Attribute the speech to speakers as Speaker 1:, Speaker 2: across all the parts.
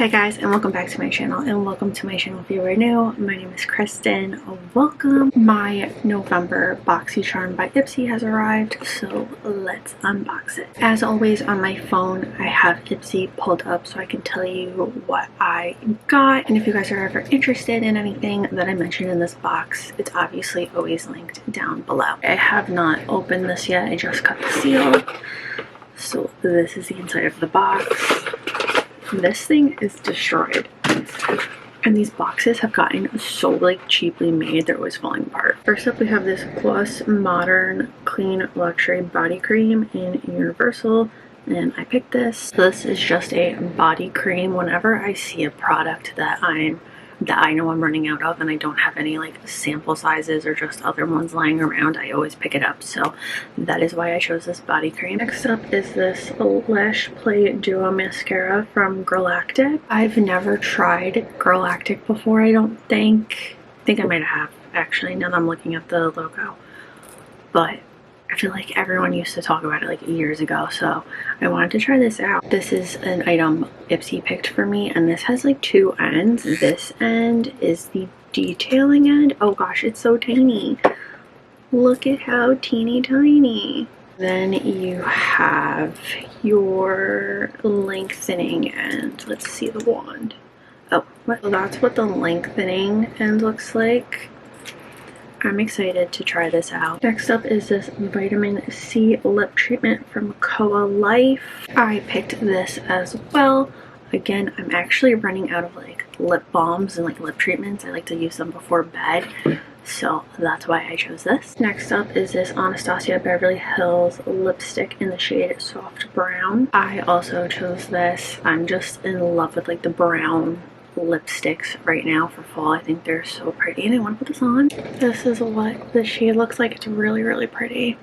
Speaker 1: Hey guys, and welcome back to my channel, and welcome to my channel if you are new. My name is Kristen. Welcome. My November Boxycharm by Ipsy has arrived, so let's unbox it. As always, on my phone I have Ipsy pulled up so I can tell you what I got, and if you guys are ever interested in anything that I mentioned in this box, it's obviously always linked down below. I have not opened this yet. I just cut the seal. So this is the inside of the box. This thing is destroyed, and these boxes have gotten so cheaply made, they're always falling apart. First up, we have this Gloss Modern Clean Luxury Body Cream in Universal, and I picked this. So this is just a body cream. Whenever I see a product that I know I'm running out of and I don't have any sample sizes or just other ones lying around, I always pick it up. So that is why I chose this body cream. Next up is this Lash Play Duo Mascara from Galactic. I've never tried Galactic before, I don't think. I think I might have, actually, now that I'm looking at the logo. But I feel like everyone used to talk about it years ago, so I wanted to try this out. This is an item Ipsy picked for me, and this has two ends. This end is the detailing end. Oh gosh, it's so tiny. Look at how teeny tiny. Then you have your lengthening end. Let's see the wand. Oh, well, that's what the lengthening end looks like. I'm excited to try this out. Next up is this Vitamin C Lip Treatment from Koa Life. I picked this as well. Again, I'm actually running out of lip balms and lip treatments. I like to use them before bed, so that's why I chose this. Next up is this Anastasia Beverly Hills lipstick in the shade Soft Brown. I also chose this. I'm just in love with the brown lipsticks right now for fall. I think they're so pretty, and I want to put this on. This is what the shade looks like. It's really pretty.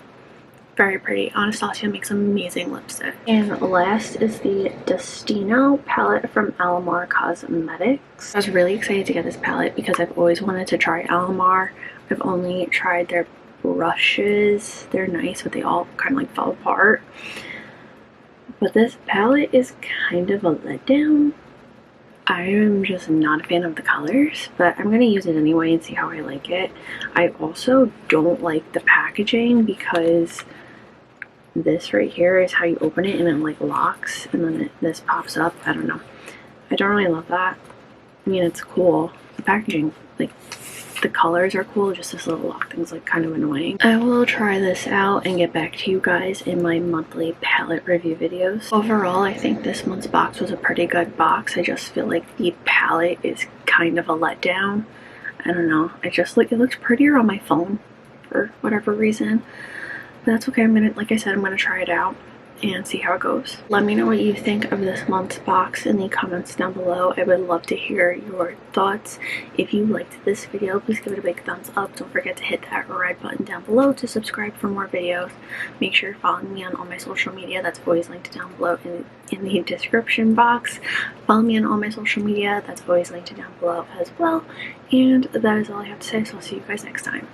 Speaker 1: Very pretty. Anastasia makes amazing lipstick. And last is the Destino palette from Alamar Cosmetics. I was really excited to get this palette because I've always wanted to try Alamar. I've only tried their brushes. They're nice, but they all kind of fall apart. But this palette is kind of a letdown. I am just not a fan of the colors, but I'm going to use it anyway and see how I like it. I also don't like the packaging because this right here is how you open it, and it locks, and then this pops up. I don't know. I don't really love that. I mean, it's cool. The packaging, the colors are cool, just this little lock thing's kind of annoying. I will try this out and get back to you guys in my monthly palette review videos. Overall, I think this month's box was a pretty good box. I just feel like the palette is kind of a letdown. I don't know. It looks prettier on my phone for whatever reason. But that's okay. Like I said, I'm gonna try it out and see how it goes. Let me know what you think of this month's box in the comments down below. I would love to hear your thoughts. If you liked this video, please give it a big thumbs up. Don't forget to hit that red button down below to subscribe for more videos. Make sure you're following me on all my social media. That's always linked down below in the description box. Follow me on all my social media. That's always linked down below as well. And that is all I have to say, so I'll see you guys next time.